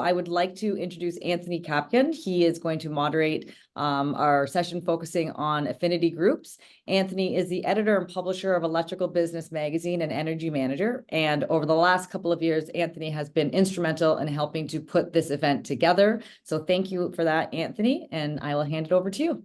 I would like to introduce Anthony Capkun. He is going to moderate our session focusing on affinity groups. Anthony is the editor and publisher of Electrical Business Magazine and Energy Manager. And over the last couple of years, Anthony has been instrumental in helping to put this event together. So thank you for that, Anthony, and I will hand it over to you.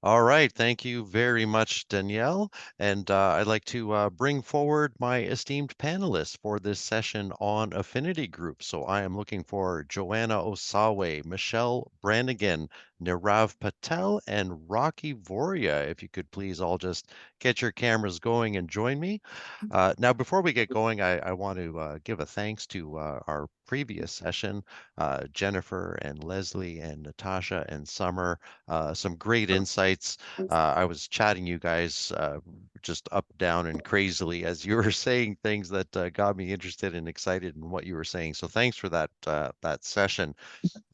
All right, thank you very much, Danielle. And I'd like to bring forward my esteemed panelists for this session on affinity groups. So I am looking for Joanna Osawe, Michelle Branigan, Nirav Patel, and Rakhi Voria. If you could please all just get your cameras going and join me. Now, before we get going, I want to give a thanks to our previous session, Jennifer and Leslie and Natasha and Summer. Some great insights. I was chatting you guys just up, down, and crazily as you were saying things that got me interested and excited in what you were saying. So thanks for that session.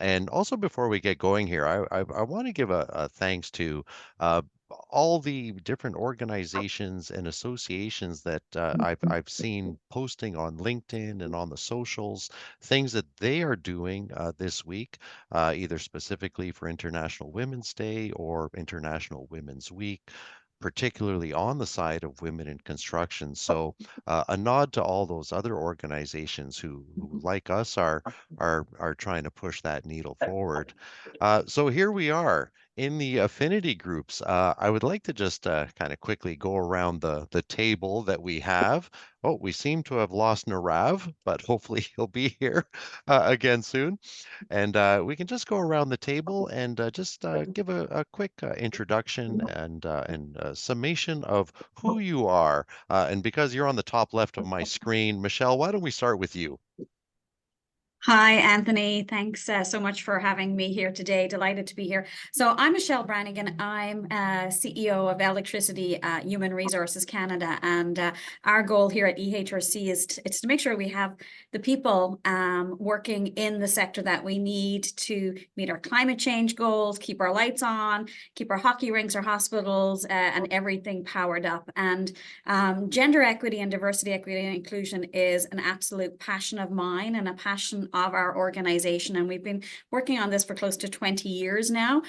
And also, before we get going here, I want to give a thanks to uh, all the different organizations and associations that I've seen posting on LinkedIn and on the socials, things that they are doing this week, either specifically for International Women's Day or International Women's Week, particularly on the side of women in construction. So a nod to all those other organizations who like us are trying to push that needle forward. So here we are in the affinity groups. I would like to just kind of quickly go around the table that we have. Oh, we seem to have lost Nirav, but hopefully he'll be here again soon. And we can just go around the table and just give a quick introduction and summation of who you are. And because you're on the top left of my screen, Michelle, why don't we start with you? Hi, Anthony. Thanks so much for having me here today. Delighted to be here. So I'm Michelle Branigan. I'm CEO of Electricity Human Resources Canada. And our goal here at EHRC is to make sure we have the people working in the sector that we need to meet our climate change goals, keep our lights on, keep our hockey rinks, our hospitals, and everything powered up. And gender equity and diversity, equity, and inclusion is an absolute passion of mine and a passion of our organization. And we've been working on this for close to 20 years now,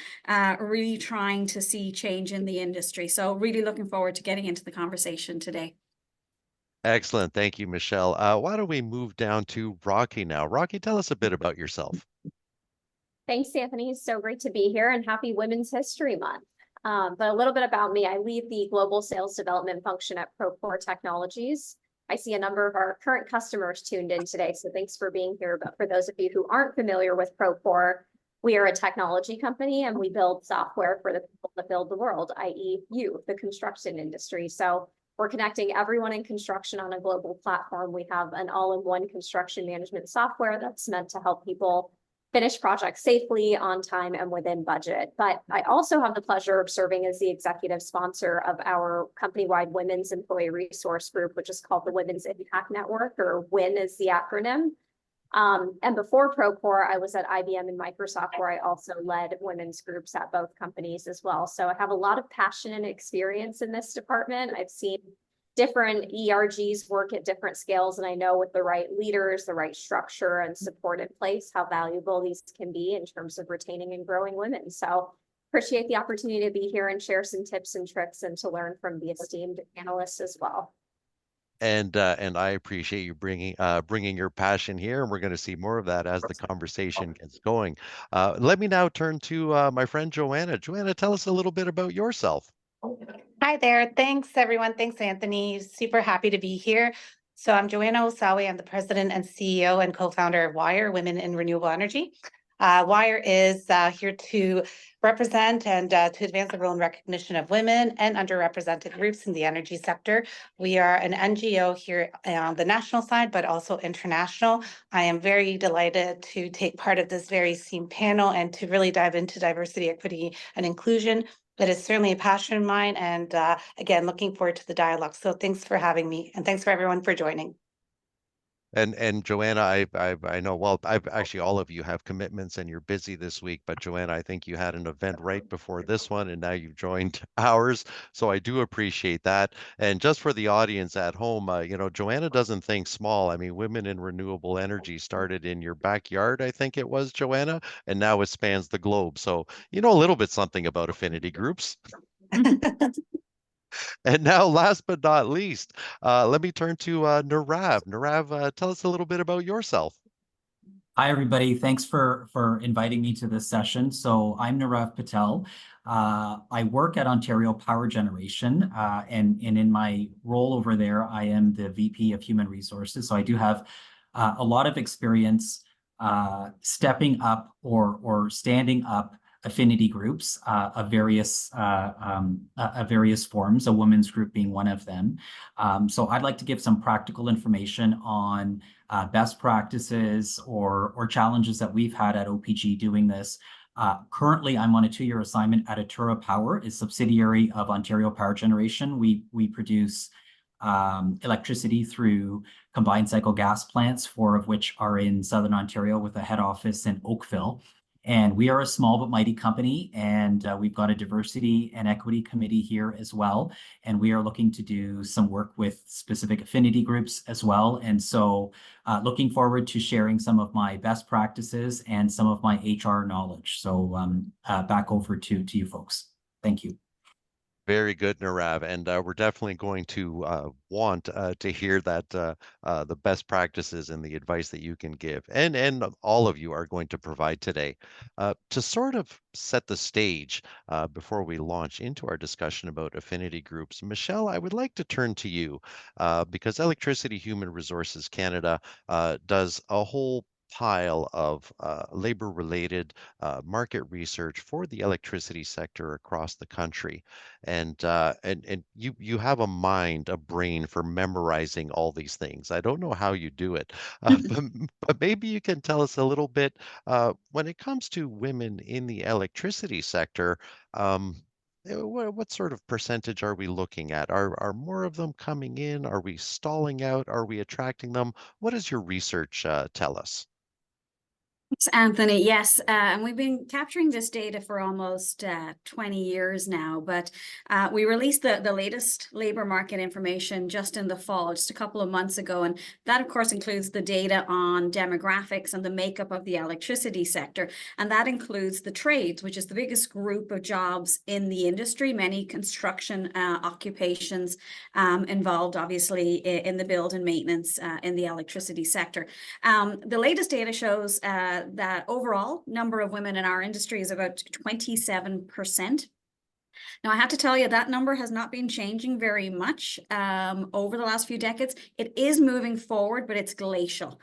really trying to see change in the industry. So really looking forward to getting into the conversation today. Excellent. Thank you, Michelle. Why don't we move down to Rakhi now? Rakhi, tell us a bit about yourself. Thanks, Anthony. It's so great to be here and happy Women's History Month. But a little bit about me. I lead the global sales development function at Procore Technologies. I see a number of our current customers tuned in today, so thanks for being here. But for those of you who aren't familiar with Procore, we are a technology company and we build software for the people that build the world, i.e. you, the construction industry. So we're connecting everyone in construction on a global platform. We have an all-in-one construction management software that's meant to help people finish projects safely, on time, and within budget. But I also have the pleasure of serving as the executive sponsor of our company-wide Women's Employee Resource Group, which is called the Women's Impact Network, or WIN is the acronym. And before Procore, I was at IBM and Microsoft, where I also led women's groups at both companies as well. So I have a lot of passion and experience in this department. I've seen different ERGs work at different scales, and I know with the right leaders, the right structure and support in place, how valuable these can be in terms of retaining and growing women. So appreciate the opportunity to be here and share some tips and tricks and to learn from the esteemed panelists as well. And I appreciate you bringing your passion here, and we're going to see more of that as the conversation gets going. Let me now turn to my friend Joanna. Joanna, tell us a little bit about yourself. Hi there. Thanks, everyone. Thanks, Anthony. Super happy to be here. So I'm Joanna Osawe. I'm the president and CEO and co-founder of WIRE, Women in Renewable Energy. WIRE is here to represent and to advance the role and recognition of women and underrepresented groups in the energy sector. We are an NGO here on the national side, but also international. I am very delighted to take part of this very esteemed panel and to really dive into diversity, equity, and inclusion. That is certainly a passion of mine, and again, looking forward to the dialogue. So thanks for having me, and thanks for everyone for joining. And Joanna, I know, well, I've actually, all of you have commitments and you're busy this week, but Joanna, I think you had an event right before this one and now you've joined ours. So I do appreciate that. And just for the audience at home, Joanna doesn't think small. I mean, Women in Renewable Energy started in your backyard, I think it was, Joanna, and now it spans the globe. So you know a little bit something about affinity groups. And now, last but not least, let me turn to Nirav. Nirav, tell us a little bit about yourself. Hi, everybody. Thanks for inviting me to this session. So I'm Nirav Patel. I work at Ontario Power Generation, and in my role over there, I am the VP of Human Resources. So I do have a lot of experience stepping up or standing up affinity groups of various forms, a women's group being one of them. So I'd like to give some practical information on best practices or challenges that we've had at OPG doing this. Currently, I'm on a 2-year assignment at Atura Power, a subsidiary of Ontario Power Generation. We produce electricity through combined cycle gas plants, 4 of which are in Southern Ontario with a head office in Oakville. And we are a small but mighty company, and we've got a diversity and equity committee here as well. And we are looking to do some work with specific affinity groups as well. And so looking forward to sharing some of my best practices and some of my HR knowledge. So back over to you folks. Thank you. Very good, Nirav, and we're definitely going to want to hear that the best practices and the advice that you can give, and all of you are going to provide today. To sort of set the stage before we launch into our discussion about affinity groups, Michelle, I would like to turn to you because Electricity Human Resources Canada does a whole pile of labor-related market research for the electricity sector across the country, and you have a mind, a brain for memorizing all these things. I don't know how you do it, but maybe you can tell us a little bit when it comes to women in the electricity sector. What sort of percentage are we looking at? Are more of them coming in? Are we stalling out? Are we attracting them? What does your research tell us? Thanks, Anthony. Yes, and we've been capturing this data for almost 20 years now, but we released the latest labor market information just in the fall, just a couple of months ago. And that, of course, includes the data on demographics and the makeup of the electricity sector. And that includes the trades, which is the biggest group of jobs in the industry, many construction occupations involved, obviously, in the build and maintenance in the electricity sector. The latest data shows that overall number of women in our industry is about 27%. Now, I have to tell you that number has not been changing very much over the last few decades. It is moving forward, but it's glacial.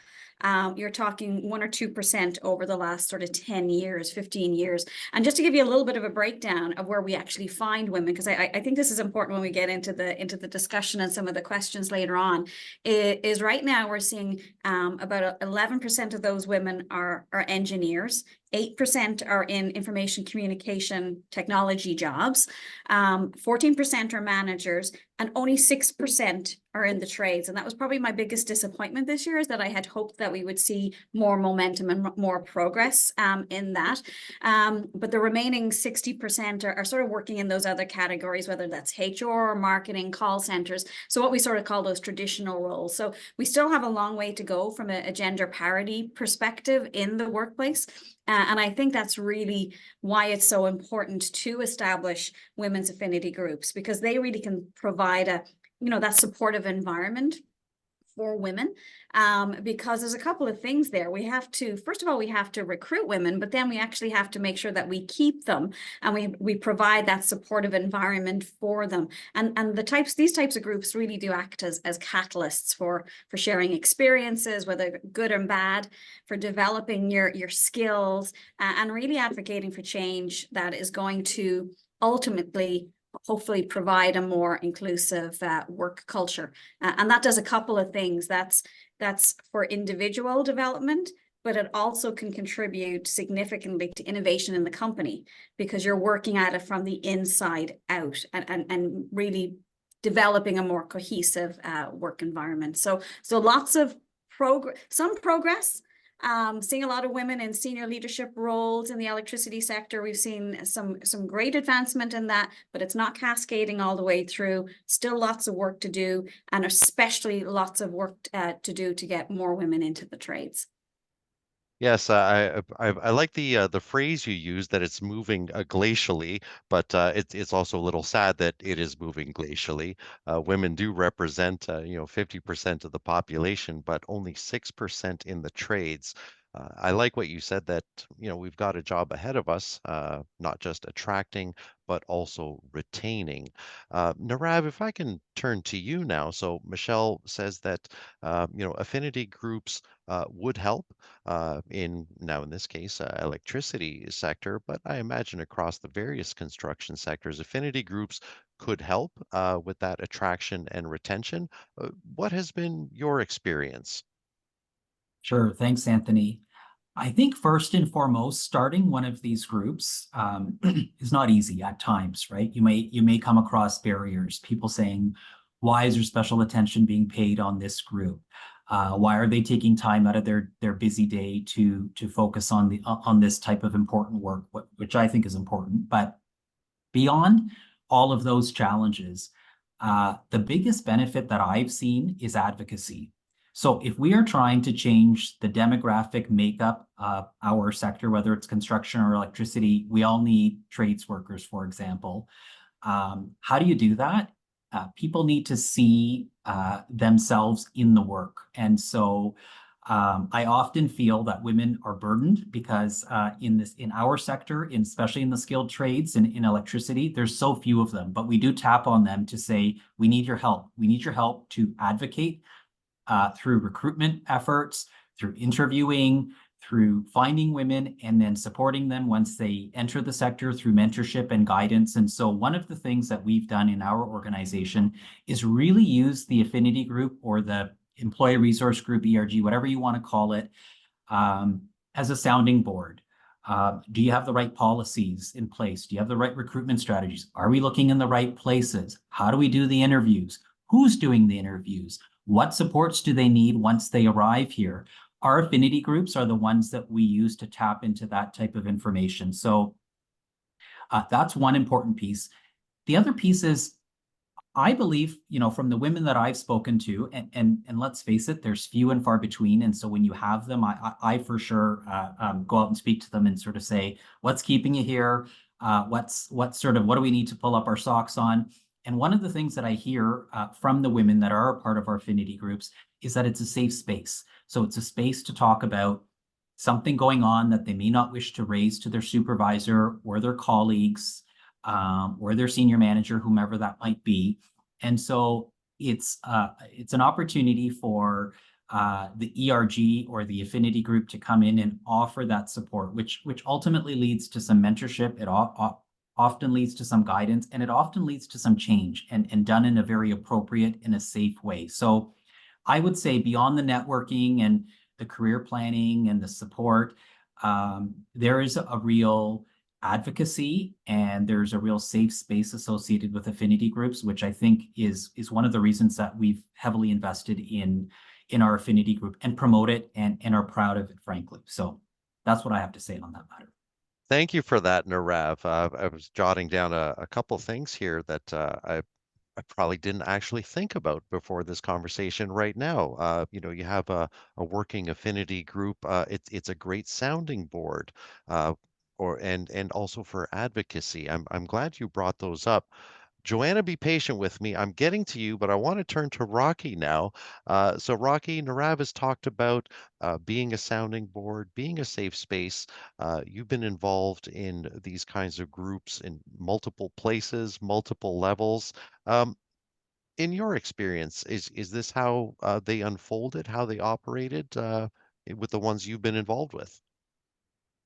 You're talking 1 or 2% over the last sort of 10 years, 15 years. And just to give you a little bit of a breakdown of where we actually find women, because I think this is important when we get into the discussion and some of the questions later on, is right now we're seeing about 11% of those women are engineers. 8% are in information communication technology jobs, 14% are managers, and only 6% are in the trades. And that was probably my biggest disappointment this year, is that I had hoped that we would see more momentum and more progress in that. But the remaining 60% are sort of working in those other categories, whether that's HR, marketing, call centers. So what we sort of call those traditional roles. So we still have a long way to go from a gender parity perspective in the workplace. And I think that's really why it's so important to establish women's affinity groups, because they really can provide that supportive environment for women, because there's a couple of things there. We have to, first of all, we have to recruit women, but then we actually have to make sure that we keep them and we provide that supportive environment for them. And these types of groups really do act as catalysts for sharing experiences, whether good and bad, for developing your skills, and really advocating for change that is going to ultimately hopefully provide a more inclusive work culture. And that does a couple of things. That's for individual development, but it also can contribute significantly to innovation in the company, because you're working at it from the inside out and really developing a more cohesive work environment. So lots of some progress. Seeing a lot of women in senior leadership roles in the electricity sector. We've seen some great advancement in that, but it's not cascading all the way through. Still lots of work to do, and especially lots of work to do to get more women into the trades. Yes, I like the phrase you use that it's moving glacially, but it's also a little sad that it is moving glacially. Women do represent 50% of the population, but only 6% in the trades. I like what you said that we've got a job ahead of us, not just attracting but also retaining. Nirav, if I can turn to you now. So Michelle says that affinity groups would help in this case, electricity sector, but I imagine across the various construction sectors, affinity groups could help with that attraction and retention. What has been your experience? Sure. Thanks, Anthony. I think first and foremost, starting one of these groups is not easy at times, right? You may come across barriers, people saying, why is there special attention being paid on this group? Why are they taking time out of their busy day to focus on this type of important work, which I think is important. But beyond all of those challenges, the biggest benefit that I've seen is advocacy. So if we are trying to change the demographic makeup of our sector, whether it's construction or electricity, we all need trades workers, for example. How do you do that? People need to see themselves in the work. And so I often feel that women are burdened because in our sector, especially in the skilled trades and in electricity, there's so few of them, but we do tap on them to say, we need your help. We need your help to advocate through recruitment efforts, through interviewing, through finding women and then supporting them once they enter the sector through mentorship and guidance. And so one of the things that we've done in our organization is really use the affinity group or the employee resource group, ERG, whatever you want to call it, as a sounding board. Do you have the right policies in place? Do you have the right recruitment strategies? Are we looking in the right places? How do we do the interviews? Who's doing the interviews? What supports do they need once they arrive here? Our affinity groups are the ones that we use to tap into that type of information. So that's one important piece. The other piece is, I believe, from the women that I've spoken to, and let's face it, there's few and far between. And so when you have them, I for sure go out and speak to them and sort of say, what's keeping you here? What do we need to pull up our socks on? And one of the things that I hear from the women that are a part of our affinity groups is that it's a safe space. So it's a space to talk about something going on that they may not wish to raise to their supervisor or their colleagues or their senior manager, whomever that might be. And so it's an opportunity for the ERG or the affinity group to come in and offer that support, which ultimately leads to some mentorship. It often leads to some guidance, and it often leads to some change and done in a very appropriate and a safe way. So I would say beyond the networking and the career planning and the support, there is a real advocacy and there's a real safe space associated with affinity groups, which I think is one of the reasons that we've heavily invested in our affinity group and promote it and are proud of it, frankly. So that's what I have to say on that matter. Thank you for that, Nirav. I was jotting down a couple things here that I probably didn't actually think about before this conversation right now. You have a working affinity group. It's a great sounding board, and also for advocacy. I'm glad you brought those up. Joanna, be patient with me. I'm getting to you, but I want to turn to Rakhi now. So Rakhi, Nirav has talked about being a sounding board, being a safe space. You've been involved in these kinds of groups in multiple places, multiple levels. In your experience, is this how they unfolded, how they operated with the ones you've been involved with?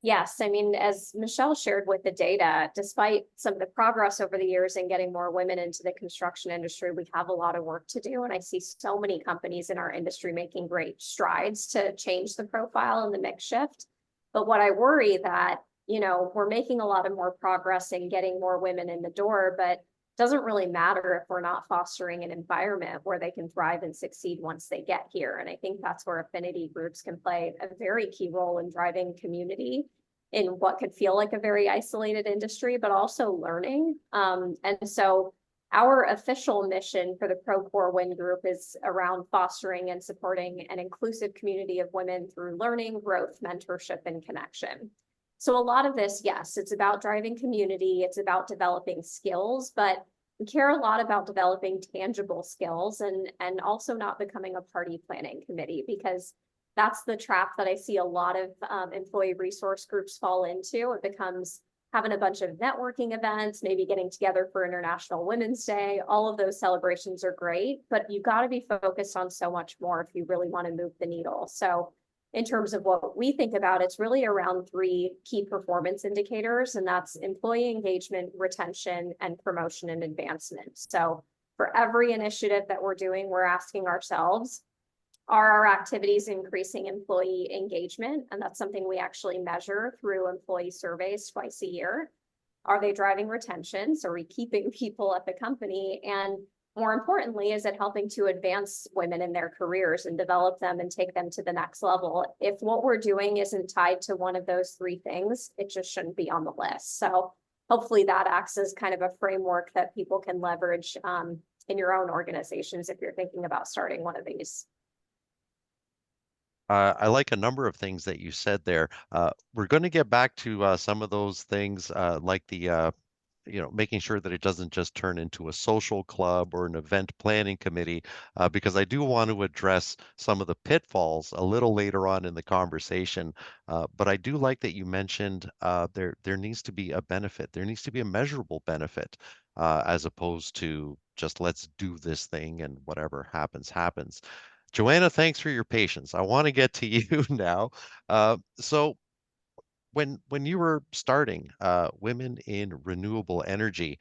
Yes, I mean, as Michelle shared with the data, despite some of the progress over the years in getting more women into the construction industry, we have a lot of work to do. And I see so many companies in our industry making great strides to change the profile and the mix shift. But what I worry that, we're making a lot of more progress in getting more women in the door, but doesn't really matter if we're not fostering an environment where they can thrive and succeed once they get here. And I think that's where affinity groups can play a very key role in driving community in what could feel like a very isolated industry, but also learning. And so our official mission for the Procore WIN Group is around fostering and supporting an inclusive community of women through learning, growth, mentorship, and connection. So a lot of this, yes, it's about driving community, it's about developing skills, but we care a lot about developing tangible skills and also not becoming a party planning committee, because that's the trap that I see a lot of employee resource groups fall into. It becomes having a bunch of networking events, maybe getting together for International Women's Day. All of those celebrations are great, but you've got to be focused on so much more if you really want to move the needle. So in terms of what we think about, it's really around 3 key performance indicators, and that's employee engagement, retention, and promotion and advancement. So for every initiative that we're doing, we're asking ourselves, are our activities increasing employee engagement? And that's something we actually measure through employee surveys twice a year. Are they driving retention? So are we keeping people at the company? And more importantly, is it helping to advance women in their careers and develop them and take them to the next level? If what we're doing isn't tied to one of those 3 things, it just shouldn't be on the list. So hopefully that acts as kind of a framework that people can leverage in your own organizations if you're thinking about starting one of these. I like a number of things that you said there. We're going to get back to some of those things, like the making sure that it doesn't just turn into a social club or an event planning committee, because I do want to address some of the pitfalls a little later on in the conversation. But I do like that you mentioned there needs to be a benefit. There needs to be a measurable benefit, as opposed to just let's do this thing and whatever happens, happens. Joanna, thanks for your patience. I want to get to you now. So when you were starting Women in Renewable Energy,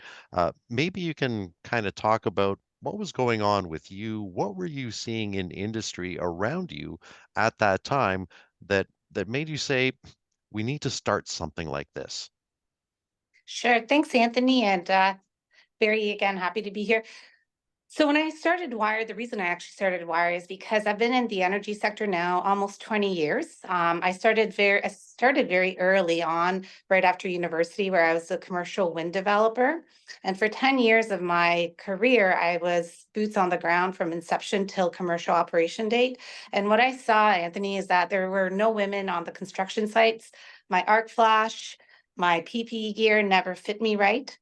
maybe you can kind of talk about what was going on with you. What were you seeing in industry around you at that time that made you say, we need to start something like this? Sure. Thanks, Anthony. And very, again, happy to be here. So when I started Wire, the reason I actually started Wire is because I've been in the energy sector now almost 20 years. I started very early on, right after university, where I was a commercial wind developer. And for 10 years of my career, I was boots on the ground from inception till commercial operation date. And what I saw, Anthony, is that there were no women on the construction sites. My arc flash, my PPE gear never fit me right.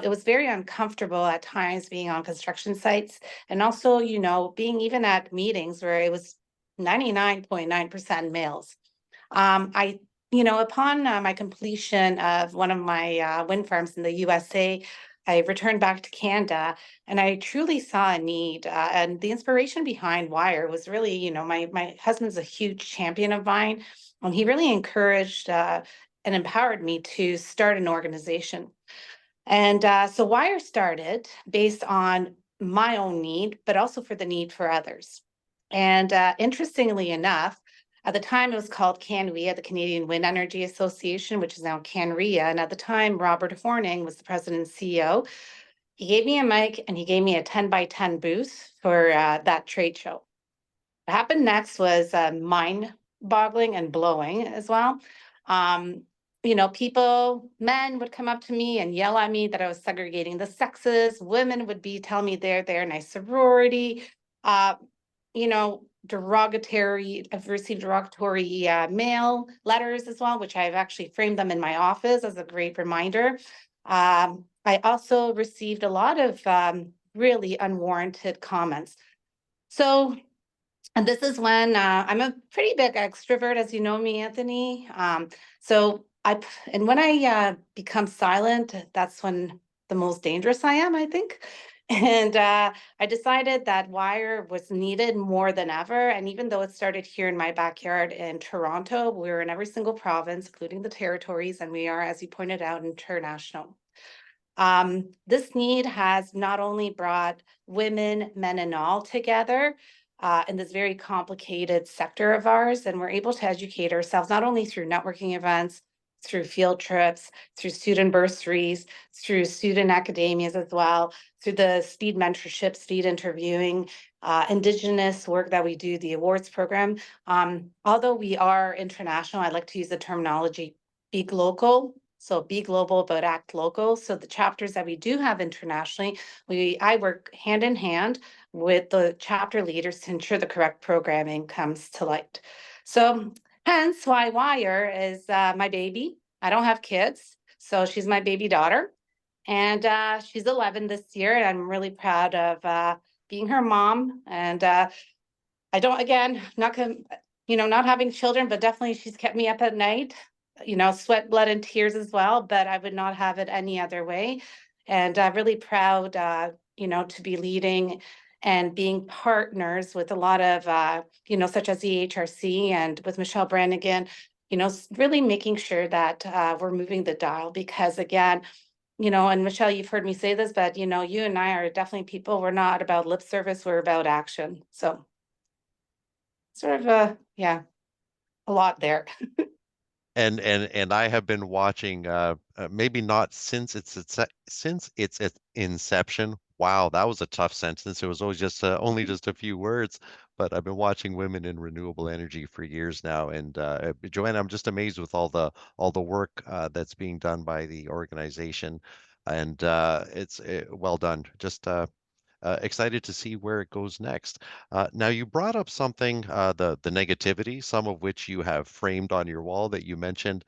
It was very uncomfortable at times being on construction sites, and also, being even at meetings where it was 99.9% males. Upon my completion of one of my wind farms in the USA, I returned back to Canada, and I truly saw a need. And the inspiration behind Wire was really, my husband's a huge champion of mine, and he really encouraged and empowered me to start an organization. And so Wire started based on my own need, but also for the need for others. And interestingly enough, at the time it was called CanWIA, the Canadian Wind Energy Association, which is now CanRIA. And at the time, Robert Horning was the president and CEO. He gave me a mic and he gave me a 10 by 10 booth for that trade show. What happened next was mind-boggling and blowing as well. Men would come up to me and yell at me that I was segregating the sexes. Women would be telling me they're nice sorority. Derogatory. I've received derogatory mail letters as well, which I've actually framed them in my office as a great reminder. I also received a lot of really unwarranted comments. So, and this is when I'm a pretty big extrovert, as you know me, Anthony. When I become silent, that's when the most dangerous I am, I think. And I decided that Wire was needed more than ever. And even though it started here in my backyard in Toronto, we're in every single province, including the territories, and we are, as you pointed out, international. This need has not only brought women, men, and all together in this very complicated sector of ours, and we're able to educate ourselves not only through networking events, through field trips, through student bursaries, through student academias as well, through the speed mentorship, speed interviewing, Indigenous work that we do, the awards program. Although we are international, I like to use the terminology be local. So be global, but act local. So the chapters that we do have internationally, I work hand in hand with the chapter leaders to ensure the correct programming comes to light. So hence why Wire is my baby. I don't have kids, so she's my baby daughter. And she's 11 this year, and I'm really proud of being her mom. And I don't, again, not having children, but definitely she's kept me up at night, sweat, blood, and tears as well, but I would not have it any other way. And I'm really proud, to be leading and being partners with a lot of, such as the HRC and with Michelle Branigan, really making sure that we're moving the dial, because again, and Michelle, you've heard me say this, but, you and I are definitely people, we're not about lip service, we're about action. So sort of a lot there. And I have been watching, maybe not since its inception. Wow, that was a tough sentence. It was always just only just a few words, but I've been watching women in renewable energy for years now. And Joanna, I'm just amazed with all the work that's being done by the organization, and it's well done. Just excited to see where it goes next. Now, you brought up something, the negativity, some of which you have framed on your wall that you mentioned.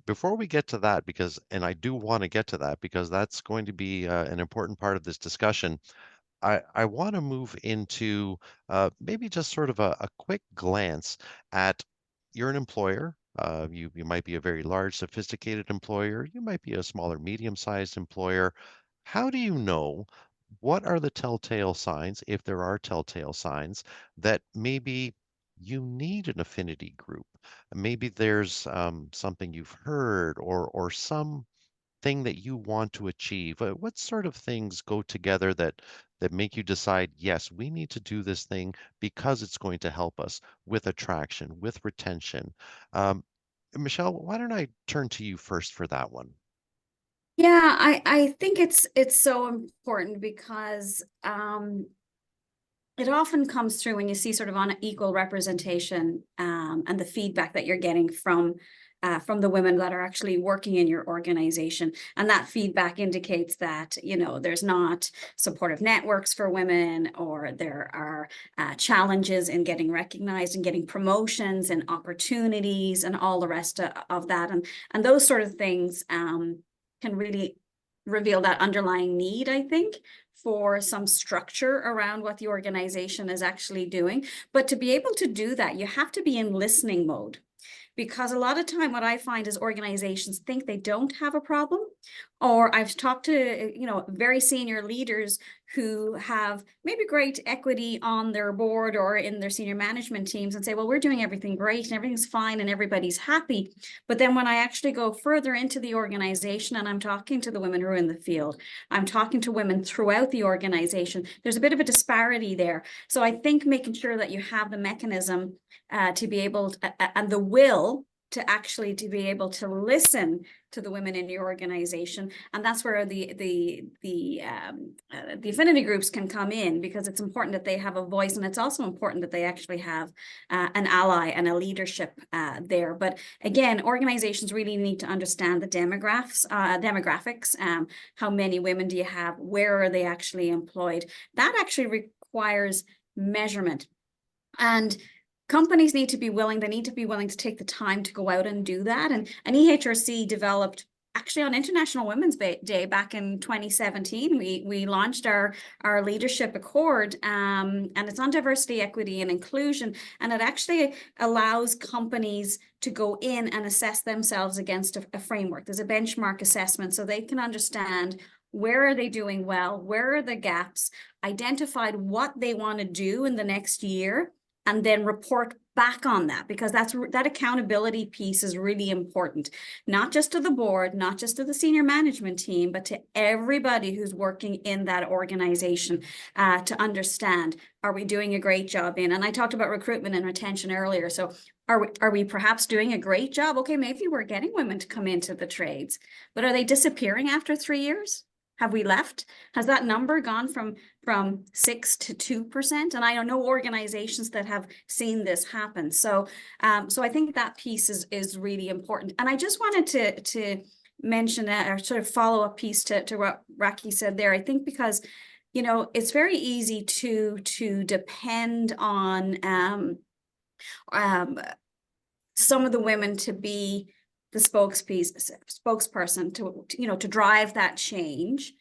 Before we get to that, and I do want to get to that because that's going to be an important part of this discussion. I want to move into maybe just sort of a quick glance at, you're an employer. You might be a very large, sophisticated employer. You might be a smaller, medium-sized employer. How do you know what are the telltale signs, if there are telltale signs, that maybe you need an affinity group? Maybe there's something you've heard, or some thing that you want to achieve. What sort of things go together that make you decide, yes, we need to do this thing because it's going to help us with attraction, with retention? Michelle, why don't I turn to you first for that one? Yeah, I think it's so important because it often comes through when you see sort of on equal representation and the feedback that you're getting from the women that are actually working in your organization. And that feedback indicates that, there's not supportive networks for women, or there are challenges in getting recognized and getting promotions and opportunities and all the rest of that. And those sort of things can really reveal that underlying need, I think, for some structure around what the organization is actually doing. But to be able to do that, you have to be in listening mode. Because a lot of time what I find is organizations think they don't have a problem, or I've talked to, very senior leaders who have maybe great equity on their board or in their senior management teams and say, well, we're doing everything great and everything's fine and everybody's happy. But then when I actually go further into the organization and I'm talking to the women who are in the field, I'm talking to women throughout the organization, there's a bit of a disparity there. So I think making sure that you have the mechanism to be able to, and the will to actually to be able to listen to the women in your organization, and that's where the affinity groups can come in, because it's important that they have a voice, and it's also important that they actually have an ally and a leadership there. But again, organizations really need to understand the demographics. How many women do you have? Where are they actually employed? That actually requires measurement. And companies need to be willing, to take the time to go out and do that. And EHRC developed, actually on International Women's Day back in 2017, we launched our leadership accord, and it's on diversity, equity, and inclusion. And it actually allows companies to go in and assess themselves against a framework. There's a benchmark assessment so they can understand where are they doing well, where are the gaps, identified what they want to do in the next year, and then report back on that, because that accountability piece is really important, not just to the board, not just to the senior management team, but to everybody who's working in that organization, to understand, are we doing a great job in? And I talked about recruitment and retention earlier. So are we perhaps doing a great job? Okay, maybe we're getting women to come into the trades, but are they disappearing after 3 years? Have we left? Has that number gone from 6 to 2%? And I know organizations that have seen this happen. So so I think that piece is really important. And I just wanted to mention that, or sort of follow up piece to what Rakhi said there. I think because, you know, it's very easy to depend on some of the women to be the spokesperson to, you know, to drive that change.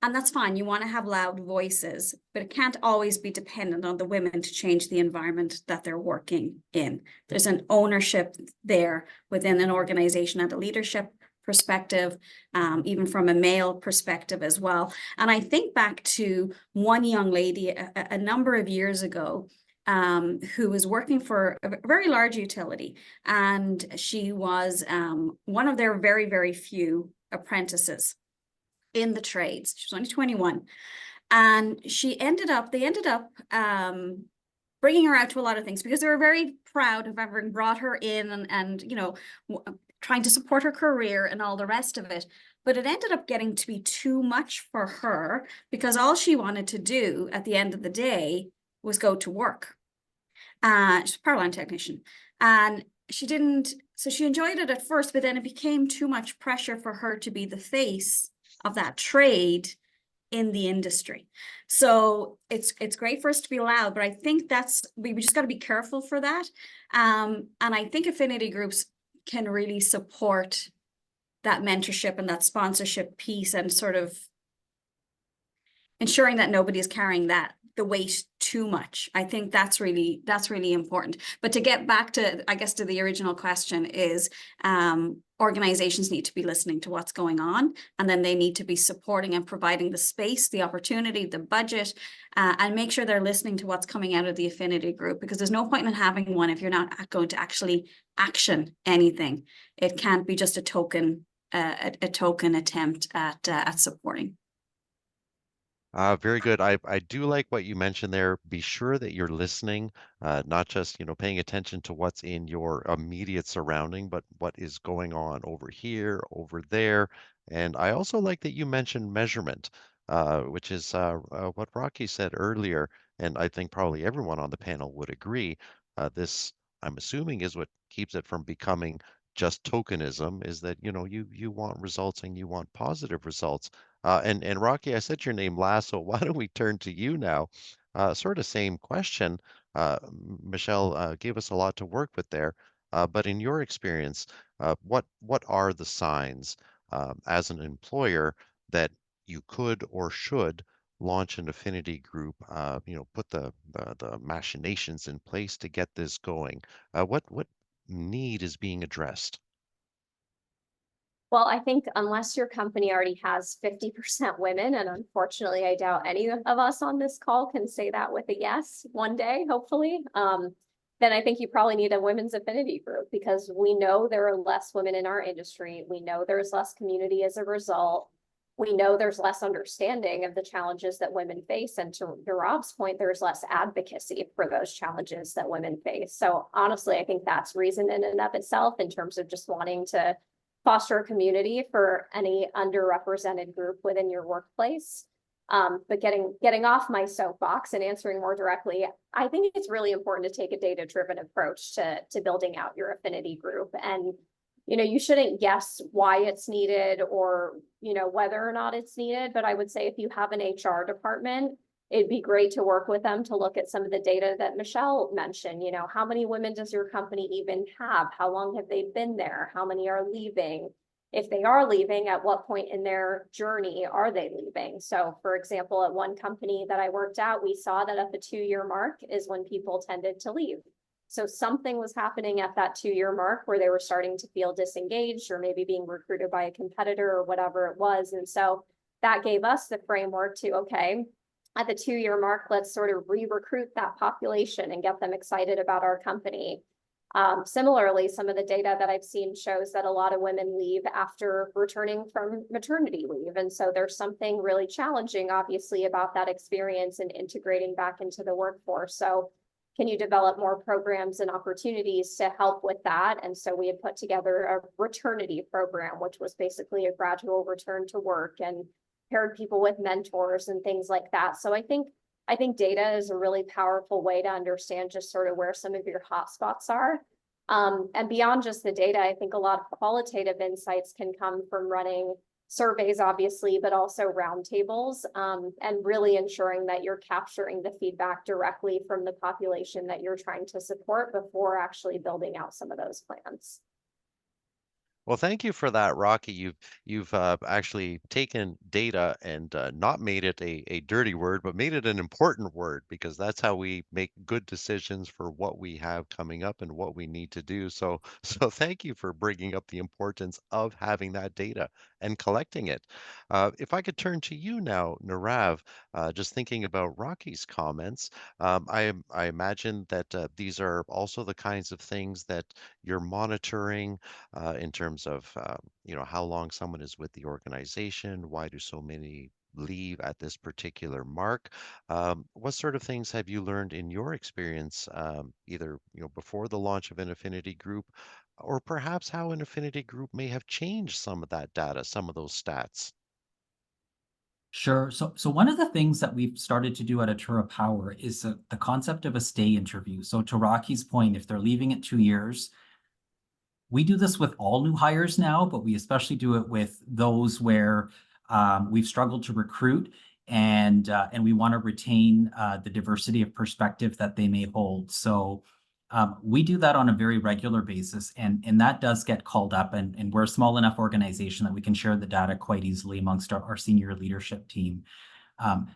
And that's fine. You want to have loud voices, but it can't always be dependent on the women to change the environment that they're working in. There's an ownership there within an organization at a leadership perspective, even from a male perspective as well. And I think back to one young lady a number of years ago, who was working for a very large utility, and she was one of their very, very few apprentices in the trades. She was only 21, and they ended up bringing her out to a lot of things because they were very proud of having brought her in and you know, trying to support her career and all the rest of it. But it ended up getting to be too much for her, because all she wanted to do at the end of the day was go to work. She's a power line technician, and she enjoyed it at first, but then it became too much pressure for her to be the face of that trade in the industry. So it's great for us to be loud, but I think we just got to be careful for that. And I think affinity groups can really support that mentorship and that sponsorship piece, and sort of ensuring that nobody is carrying the weight too much. I think that's really important. But to get back to, I guess, to the original question is, organizations need to be listening to what's going on, and then they need to be supporting and providing the space, the opportunity, the budget, and make sure they're listening to what's coming out of the affinity group, because there's no point in having one if you're not going to actually action anything. It can't be just a token attempt at supporting. Very good. I do like what you mentioned there. Be sure that you're listening, not just, paying attention to what's in your immediate surrounding, but what is going on over here, over there. And I also like that you mentioned measurement, which is what Rakhi said earlier. And I think probably everyone on the panel would agree. This, I'm assuming, is what keeps it from becoming just tokenism, is that, you want results and you want positive results. And Rakhi, I said your name last, so why don't we turn to you now? Sort of same question. Michelle gave us a lot to work with there, but in your experience, what are the signs as an employer that you could or should launch an affinity group? Put the machinations in place to get this going. What need is being addressed? Well, I think unless your company already has 50% women, and unfortunately, I doubt any of us on this call can say that with a yes one day, hopefully, then I think you probably need a women's affinity group, because we know there are less women in our industry. We know there's less community as a result. We know there's less understanding of the challenges that women face. And to Nirav's point, there's less advocacy for those challenges that women face. So honestly, I think that's reason in and of itself, in terms of just wanting to foster a community for any underrepresented group within your workplace. But getting off my soapbox and answering more directly, I think it's really important to take a data-driven approach to building out your affinity group. And, you shouldn't guess why it's needed or, whether or not it's needed. But I would say if you have an HR department, it'd be great to work with them to look at some of the data that Michelle mentioned. How many women does your company even have? How long have they been there? How many are leaving? If they are leaving, at what point in their journey are they leaving? So for example, at one company that I worked at, we saw that at the 2-year mark is when people tended to leave. So something was happening at that 2-year mark where they were starting to feel disengaged, or maybe being recruited by a competitor or whatever it was. And so that gave us the framework to, okay, at the 2-year mark, let's sort of re-recruit that population and get them excited about our company. Similarly, some of the data that I've seen shows that a lot of women leave after returning from maternity leave. And so there's something really challenging, obviously, about that experience and integrating back into the workforce. So can you develop more programs and opportunities to help with that? And so we had put together a returnity program, which was basically a gradual return to work, and paired people with mentors and things like that. So I think data is a really powerful way to understand just sort of where some of your hotspots are. And beyond just the data, I think a lot of qualitative insights can come from running surveys, obviously, but also roundtables, and really ensuring that you're capturing the feedback directly from the population that you're trying to support before actually building out some of those plans. Well, thank you for that, Rakhi. You've actually taken data and not made it a dirty word, but made it an important word, because that's how we make good decisions for what we have coming up and what we need to do. So so thank you for bringing up the importance of having that data and collecting it. If I could turn to you now, Nirav, just thinking about Rakhi's comments, I imagine that these are also the kinds of things that you're monitoring in terms of how long someone is with the organization. Why do so many leave at this particular mark? What sort of things have you learned in your experience, either before the launch of an affinity group, or perhaps how an affinity group may have changed some of that data, some of those stats? Sure. So one of the things that we've started to do at Atura Power is the concept of a stay interview. So to Rakhi's point, if they're leaving at 2 years, we do this with all new hires now, but we especially do it with those where we've struggled to recruit, and we want to retain the diversity of perspective that they may hold. So we do that on a very regular basis, and that does get called up, and we're a small enough organization that we can share the data quite easily amongst our senior leadership team.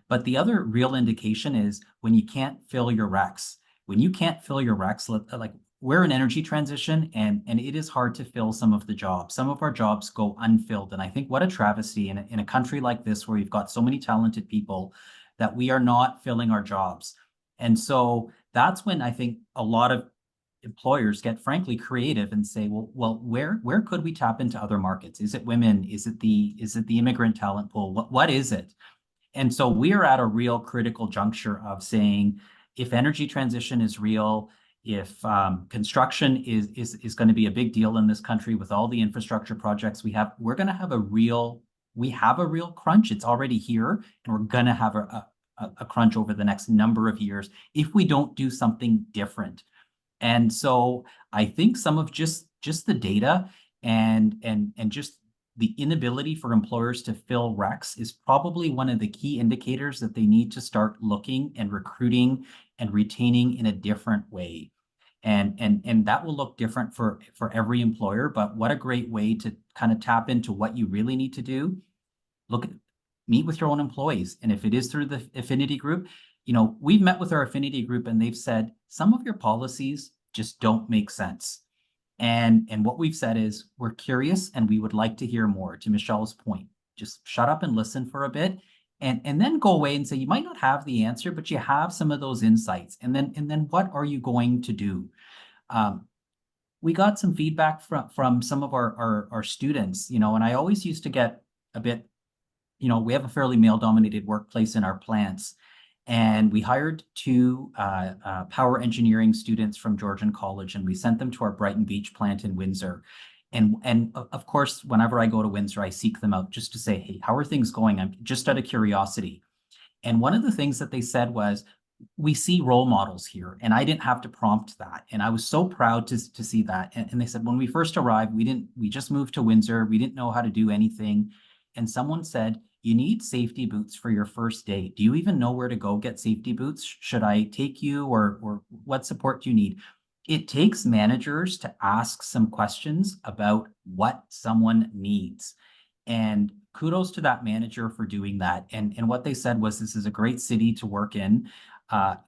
But the other real indication is when you can't fill your recs. When you can't fill your recs, like we're in energy transition, and it is hard to fill some of the jobs. Some of our jobs go unfilled. And I think what a travesty in a country like this, where we've got so many talented people, that we are not filling our jobs. And so that's when I think a lot of employers get frankly creative and say, well, where could we tap into other markets? Is it women? Is it the immigrant talent pool? What is it? And so we are at a real critical juncture of saying, if energy transition is real, if construction is going to be a big deal in this country with all the infrastructure projects we have, we're going to have a real crunch. It's already here, and we're going to have a crunch over the next number of years if we don't do something different. And so I think some of just the data and just the inability for employers to fill recs is probably one of the key indicators that they need to start looking and recruiting and retaining in a different way. And that will look different for every employer, but what a great way to kind of tap into what you really need to do. Meet with your own employees. And if it is through the affinity group, we've met with our affinity group, and they've said some of your policies just don't make sense. And what we've said is, we're curious and we would like to hear more. To Michelle's point, just shut up and listen for a bit, and then go away and say, you might not have the answer, but you have some of those insights. And then what are you going to do? We got some feedback from some of our students, and I always used to get a bit, we have a fairly male-dominated workplace in our plants. And we hired 2 power engineering students from Georgian College, and we sent them to our Brighton Beach plant in Windsor. And of course, whenever I go to Windsor, I seek them out just to say, hey, how are things going? I'm just out of curiosity. And one of the things that they said was, we see role models here, and I didn't have to prompt that. And I was so proud to see that. And they said, when we first arrived, we just moved to Windsor. We didn't know how to do anything. And someone said, you need safety boots for your first day. Do you even know where to go get safety boots? Should I take you, or what support do you need? It takes managers to ask some questions about what someone needs. And kudos to that manager for doing that. And what they said was, this is a great city to work in,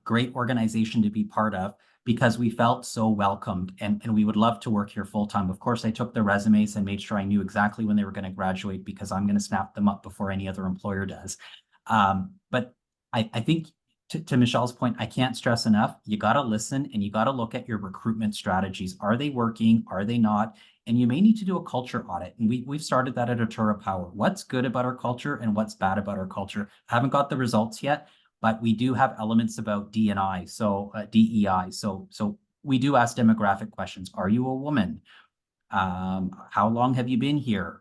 great organization to be part of, because we felt so welcomed, and we would love to work here full time. Of course, I took their resumes and made sure I knew exactly when they were going to graduate, because I'm going to snap them up before any other employer does. But I think to Michelle's point, I can't stress enough, you got to listen and you got to look at your recruitment strategies. Are they working? Are they not? And you may need to do a culture audit. And we've started that at Atura Power. What's good about our culture and what's bad about our culture? I haven't got the results yet, but we do have elements about D&I, so DEI. So we do ask demographic questions. Are you a woman? How long have you been here?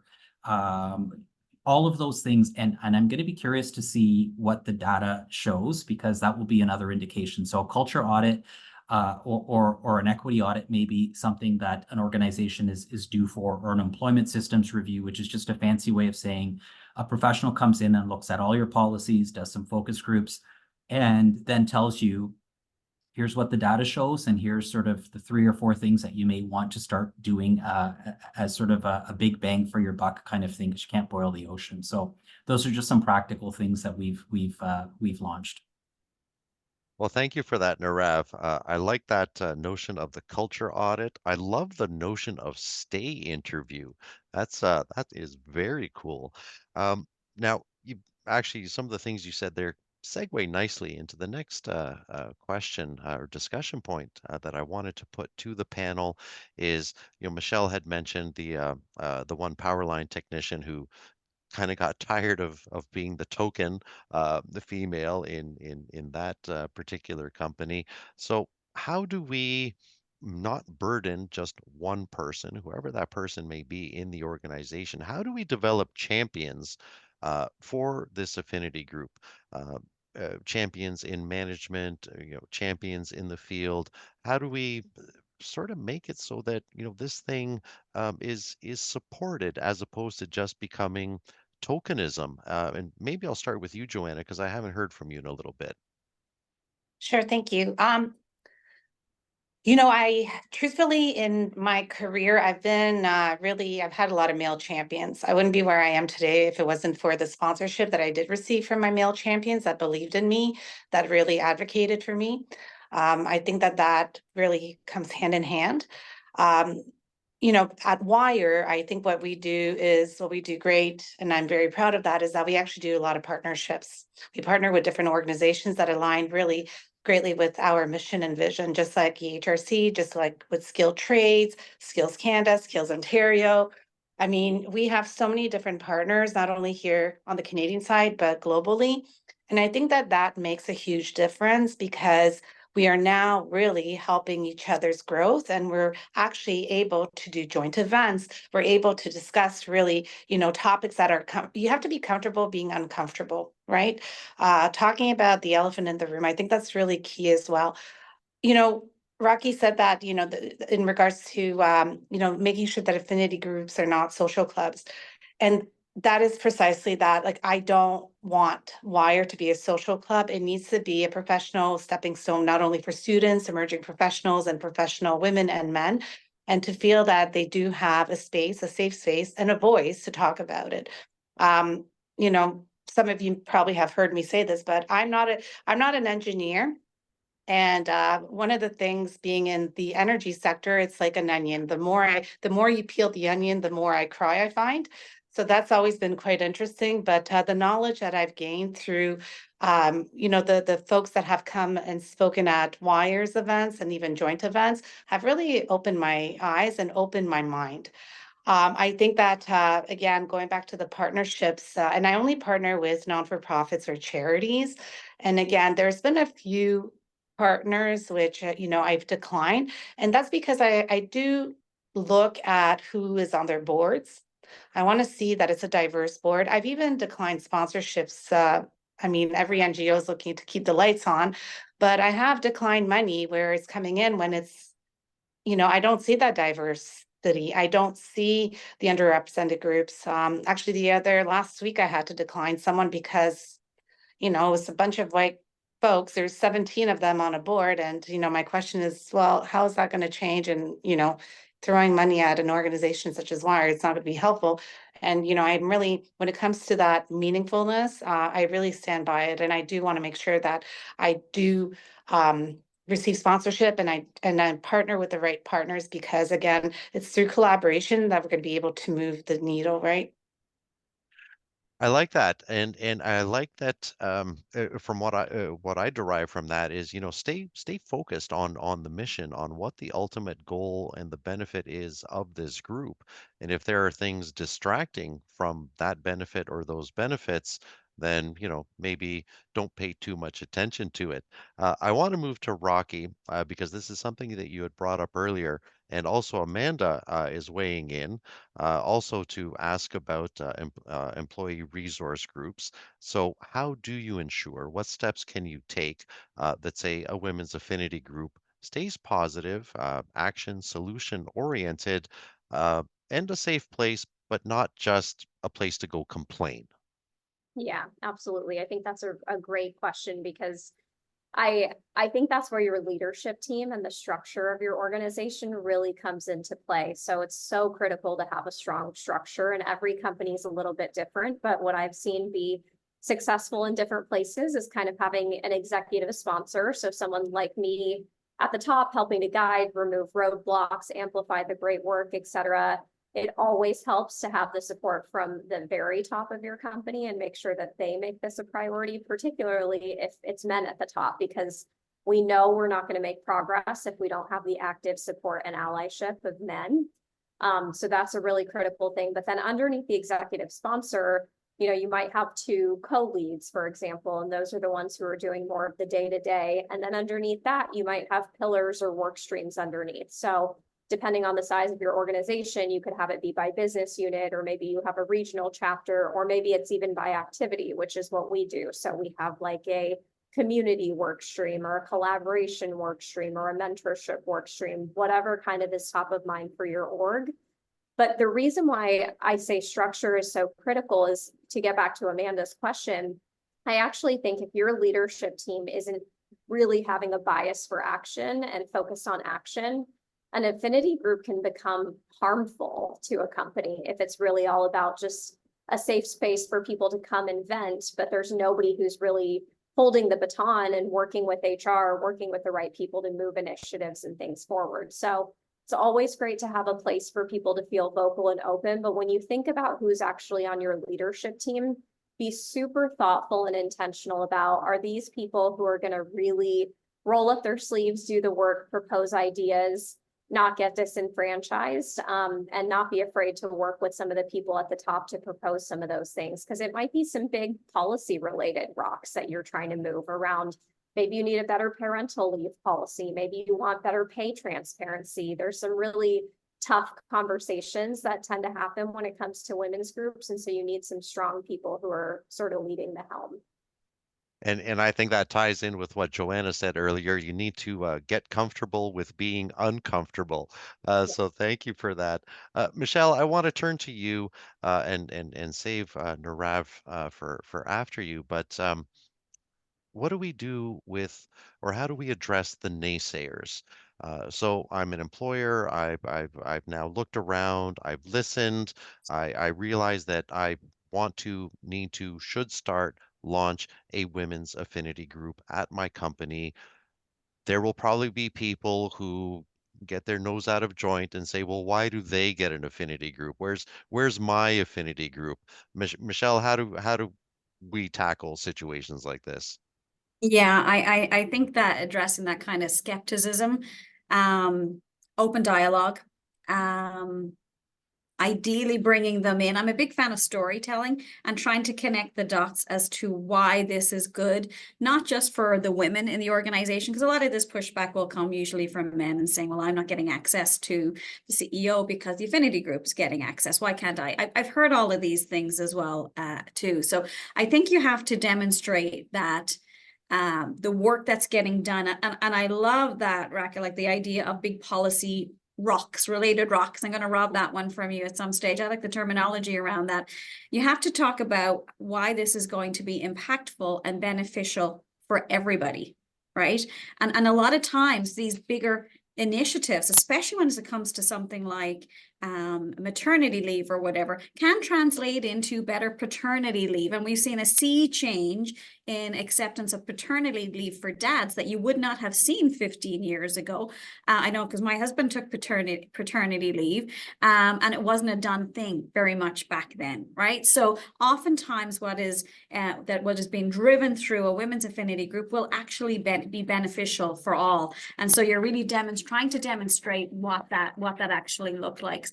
All of those things. And I'm going to be curious to see what the data shows, because that will be another indication. So a culture audit or an equity audit may be something that an organization is due for, or an employment systems review, which is just a fancy way of saying a professional comes in and looks at all your policies, does some focus groups, and then tells you, here's what the data shows, and here's sort of the 3 or 4 things that you may want to start doing as sort of a big bang for your buck kind of thing, because you can't boil the ocean. So those are just some practical things that we've launched. Well, thank you for that, Nirav. I like that notion of the culture audit. I love the notion of stay interview. That is very cool. Now, you actually some of the things you said there segue nicely into the next question or discussion point that I wanted to put to the panel is, Michelle had mentioned the one power line technician who kind of got tired of being the token, the female in that particular company. So how do we not burden just one person, whoever that person may be in the organization? How do we develop champions for this affinity group? Champions in management, champions in the field. How do we sort of make it so that this thing is supported as opposed to just becoming tokenism? And maybe I'll start with you, Joanna, because I haven't heard from you in a little bit. Sure, thank you. I truthfully in my career, I've been I've had a lot of male champions. I wouldn't be where I am today if it wasn't for the sponsorship that I did receive from my male champions that believed in me, that really advocated for me. I think that really comes hand in hand. Um, at Wire, I think what we do great, and I'm very proud of that, is that we actually do a lot of partnerships. We partner with different organizations that align really greatly with our mission and vision, just like EHRC, just like with Skilled Trades, Skills Canada, Skills Ontario. I mean, we have so many different partners, not only here on the Canadian side, but globally. And I think that makes a huge difference, because we are now really helping each other's growth, and we're actually able to do joint events. We're able to discuss really, topics that are, you have to be comfortable being uncomfortable, right? Talking about the elephant in the room, I think that's really key as well. Rakhi said that, in regards to, making sure that affinity groups are not social clubs. And that is precisely that. Like, I don't want Wire to be a social club. It needs to be a professional stepping stone, not only for students, emerging professionals, and professional women and men, and to feel that they do have a space, a safe space, and a voice to talk about it. Some of you probably have heard me say this, but I'm not an engineer. And one of the things, being in the energy sector, it's like an onion. The more you peel the onion, the more I cry, I find. So that's always been quite interesting. But the knowledge that I've gained through, the folks that have come and spoken at Wire's events and even joint events have really opened my eyes and opened my mind. I think that, again, going back to the partnerships, and I only partner with non-for-profits or charities. And again, there's been a few partners which, I've declined. And that's because I do look at who is on their boards. I want to see that it's a diverse board. I've even declined sponsorships. Every NGO is looking to keep the lights on, but I have declined money where it's coming in when it's, I don't see that diversity. I don't see the underrepresented groups. Actually, last week I had to decline someone because, it was a bunch of white folks. There's 17 of them on a board. And, my question is, well, how is that going to change? And, throwing money at an organization such as Wire, it's not going to be helpful. And, I'm really, when it comes to that meaningfulness, I really stand by it. And I do want to make sure that I do receive sponsorship, and I partner with the right partners, because again, it's through collaboration that we're going to be able to move the needle, right? I like that, and I like that. From what I derive from that is, stay focused on the mission, on what the ultimate goal and the benefit is of this group. And if there are things distracting from that benefit or those benefits, then maybe don't pay too much attention to it. I want to move to Rakhi because this is something that you had brought up earlier, and also Amanda is weighing in also to ask about employee resource groups. So, how do you ensure, what steps can you take that, say, a women's affinity group stays positive, action, solution oriented, and a safe place, but not just a place to go complain? Yeah, absolutely. I think that's a great question because I think that's where your leadership team and the structure of your organization really comes into play. So it's so critical to have a strong structure, and every company is a little bit different. But what I've seen be successful in different places is kind of having an executive sponsor. So someone like me at the top helping to guide, remove roadblocks, amplify the great work, etc. It always helps to have the support from the very top of your company and make sure that they make this a priority, particularly if it's men at the top, because we know we're not going to make progress if we don't have the active support and allyship of men. So that's a really critical thing. But then underneath the executive sponsor, you might have two co-leads, for example, and those are the ones who are doing more of the day-to-day. And then underneath that, you might have pillars or work streams underneath. So depending on the size of your organization, you could have it be by business unit, or maybe you have a regional chapter, or maybe it's even by activity, which is what we do. So we have like a community work stream or a collaboration work stream or a mentorship work stream, whatever kind of is top of mind for your org. But the reason why I say structure is so critical is to get back to Amanda's question. I actually think if your leadership team isn't really having a bias for action and focused on action, an affinity group can become harmful to a company if it's really all about just a safe space for people to come and vent, but there's nobody who's really holding the baton and working with HR, working with the right people to move initiatives and things forward. So it's always great to have a place for people to feel vocal and open, but when you think about who's actually on your leadership team, be super thoughtful and intentional about, are these people who are going to really roll up their sleeves, do the work, propose ideas, not get disenfranchised, and not be afraid to work with some of the people at the top to propose some of those things, because it might be some big policy related rocks that you're trying to move around. Maybe you need a better parental leave policy. Maybe you want better pay transparency. There's some really tough conversations that tend to happen when it comes to women's groups. And so you need some strong people who are sort of leading the helm. And I think that ties in with what Joanna said earlier. You need to get comfortable with being uncomfortable. So thank you for that. Michelle, I want to turn to you and save Nirav for after you. But what do we do with, or how do we address the naysayers? So I'm an employer. I've now looked around. I've listened. I realize that I need to, should start, launch a women's affinity group at my company. There will probably be people who get their nose out of joint and say, well, why do they get an affinity group? Where's my affinity group? Michelle, how do we tackle situations like this? Yeah, I think that addressing that kind of skepticism, open dialogue, ideally bringing them in. I'm a big fan of storytelling and trying to connect the dots as to why this is good, not just for the women in the organization, because a lot of this pushback will come usually from men and saying, well, I'm not getting access to the CEO because the affinity group is getting access. Why can't I? I've heard all of these things as well, too. So I think you have to demonstrate that the work that's getting done. And I love that, Rakhi, like the idea of big policy related rocks. I'm going to rob that one from you at some stage. I like the terminology around that. You have to talk about why this is going to be impactful and beneficial for everybody, right? And a lot of times these bigger initiatives, especially when it comes to something like maternity leave or whatever can translate into better paternity leave. And we've seen a sea change in acceptance of paternity leave for dads that you would not have seen 15 years ago. I know because my husband took paternity leave, and it wasn't a done thing very much back then, right? So oftentimes what is being driven through a women's affinity group will actually be beneficial for all. And so you're really trying to demonstrate what that actually looked like.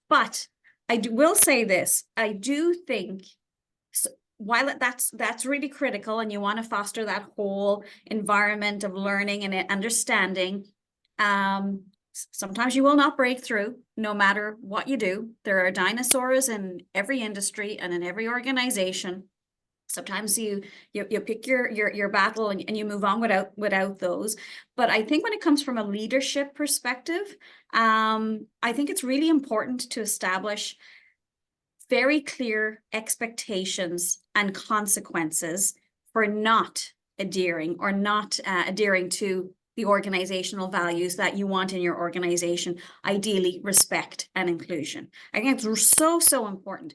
But I will say this, I do think, while that's really critical and you want to foster that whole environment of learning and understanding, sometimes you will not break through no matter what you do. There are dinosaurs in every industry and in every organization. Sometimes you pick your battle and you move on without those. But I think when it comes from a leadership perspective, I think it's really important to establish very clear expectations and consequences for not adhering to the organizational values that you want in your organization, ideally respect and inclusion. I think it's so important.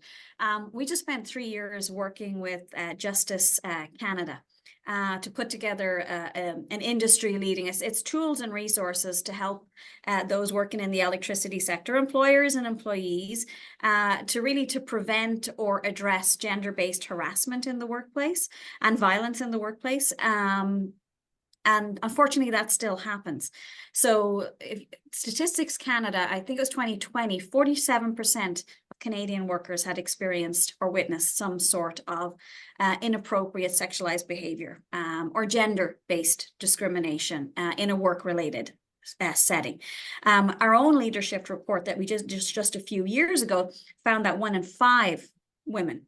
We just spent 3 years working with Justice Canada to put together an industry leading its tools and resources to help those working in the electricity sector, employers and employees, to prevent or address gender-based harassment in the workplace and violence in the workplace. And unfortunately, that still happens. So Statistics Canada, I think it was 2020, 47% of Canadian workers had experienced or witnessed some sort of inappropriate sexualized behavior or gender-based discrimination in a work-related setting. Our own leadership report that we just a few years ago found that 1 in 5 women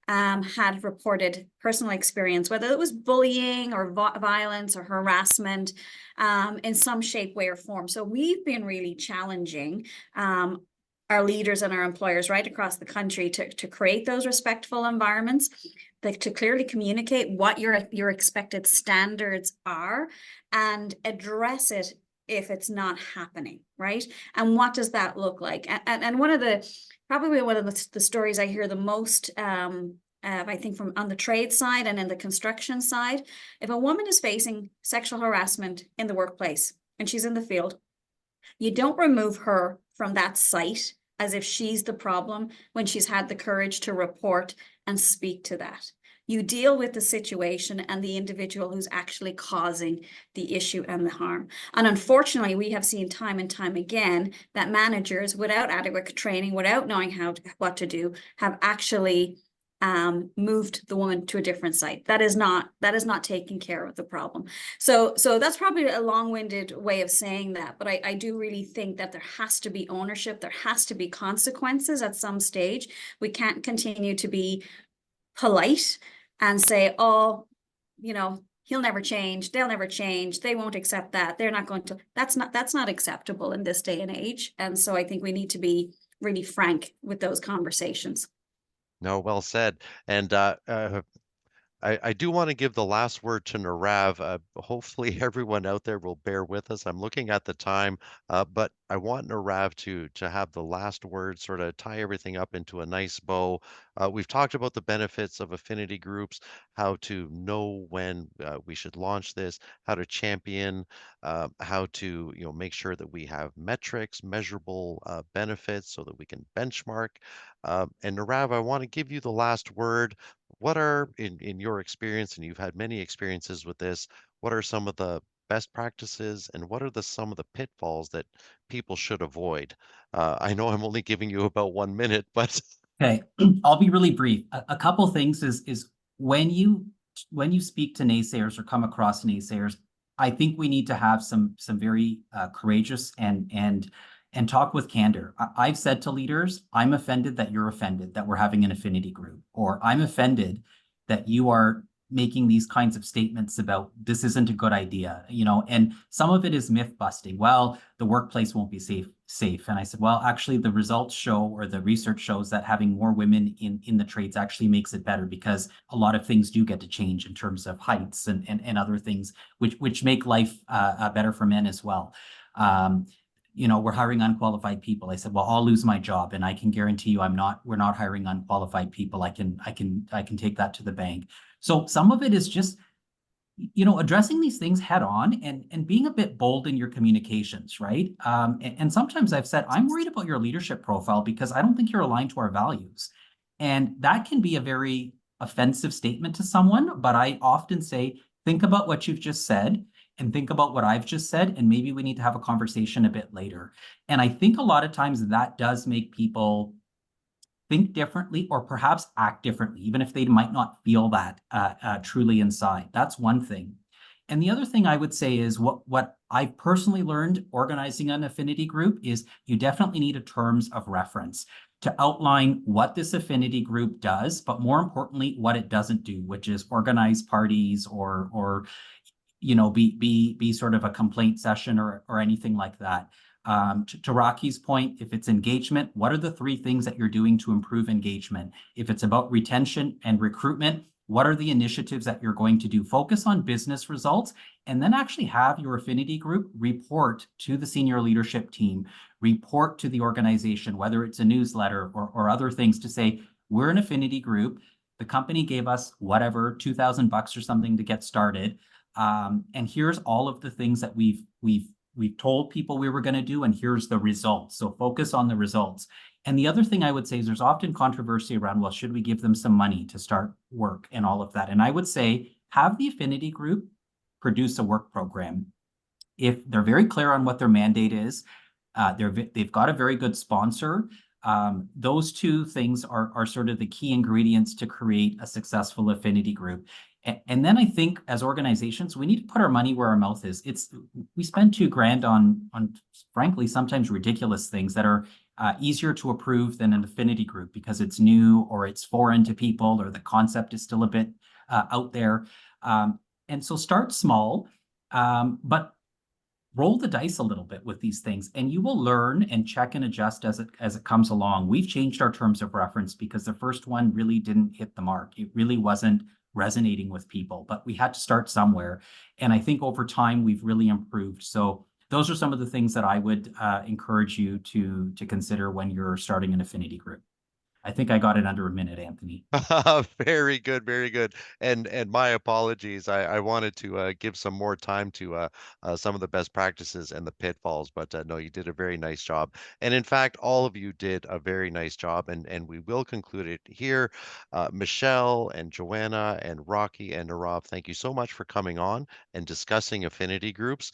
had reported personal experience, whether it was bullying or violence or harassment in some shape, way, or form. So we've been really challenging our leaders and our employers right across the country to create those respectful environments, to clearly communicate what your expected standards are and address it if it's not happening, right? And what does that look like? And probably one of the stories I hear the most, I think from on the trade side and in the construction side, if a woman is facing sexual harassment in the workplace and she's in the field, you don't remove her from that site as if she's the problem when she's had the courage to report and speak to that. You deal with the situation and the individual who's actually causing the issue and the harm. And unfortunately, we have seen time and time again that managers, without adequate training, without knowing what to do, have actually moved the woman to a different site. That is not taking care of the problem. So that's probably a long-winded way of saying that, but I do really think that there has to be ownership. There has to be consequences at some stage. We can't continue to be polite and say, oh, he'll never change, they'll never change, they won't accept that, they're not going to. That's not acceptable in this day and age. And so I think we need to be really frank with those conversations. No, well said. And I do want to give the last word to Nirav. Hopefully everyone out there will bear with us. I'm looking at the time, but I want Nirav to have the last word, sort of tie everything up into a nice bow. We've talked about the benefits of affinity groups, how to know when we should launch this, how to champion, how to make sure that we have metrics, measurable benefits so that we can benchmark. And Nirav, I want to give you the last word. What are, in your experience, and you've had many experiences with this, what are some of the best practices and what are some of the pitfalls that people should avoid? I know I'm only giving you about 1 minute, but okay, I'll be really brief. A couple things is when you speak to naysayers or come across naysayers, I think we need to have some very courageous and talk with candor. I've said to leaders, I'm offended that you're offended that we're having an affinity group, or I'm offended that you are making these kinds of statements about this isn't a good idea, and some of it is myth busting. Well, the workplace won't be safe. And I said, well, actually the results show, or the research shows, that having more women in the trades actually makes it better, because a lot of things do get to change in terms of heights and other things, which make life better for men as well. we're hiring unqualified people. I said, well, I'll lose my job, and I can guarantee you we're not hiring unqualified people. I can take that to the bank. So some of it is just, addressing these things head on and being a bit bold in your communications, right? And sometimes I've said, I'm worried about your leadership profile because I don't think you're aligned to our values. And that can be a very offensive statement to someone, but I often say, think about what you've just said and think about what I've just said, and maybe we need to have a conversation a bit later. And I think a lot of times that does make people think differently or perhaps act differently, even if they might not feel that truly inside. That's one thing. And the other thing I would say is what I've personally learned organizing an affinity group is you definitely need a terms of reference to outline what this affinity group does, but more importantly, what it doesn't do, which is organize parties or be sort of a complaint session or anything like that. To Rakhi's point, if it's engagement, what are the 3 things that you're doing to improve engagement? If it's about retention and recruitment, what are the initiatives that you're going to do? Focus on business results, and then actually have your affinity group report to the senior leadership team, report to the organization, whether it's a newsletter or other things, to say, we're an affinity group. The company gave us whatever, $2,000 or something to get started. And here's all of the things that we've told people we were going to do, and here's the results. So focus on the results. And the other thing I would say is there's often controversy around, well, should we give them some money to start work and all of that? And I would say have the affinity group produce a work program. If they're very clear on what their mandate is, they've got a very good sponsor. Those 2 things are sort of the key ingredients to create a successful affinity group. And then I think as organizations, we need to put our money where our mouth is. We spend $2,000 on frankly, sometimes ridiculous things that are easier to approve than an affinity group because it's new or it's foreign to people or the concept is still a bit out there. And so start small, but roll the dice a little bit with these things, and you will learn and check and adjust as it comes along. We've changed our terms of reference because the first one really didn't hit the mark. It really wasn't resonating with people, but we had to start somewhere. And I think over time we've really improved. So those are some of the things that I would encourage you to consider when you're starting an affinity group. I think I got it under a minute, Anthony. Very good, very good. And my apologies. I wanted to give some more time to some of the best practices and the pitfalls, but no, you did a very nice job. And in fact, all of you did a very nice job. And we will conclude it here. Michelle and Joanna and Rakhi and Nirav, thank you so much for coming on and discussing affinity groups.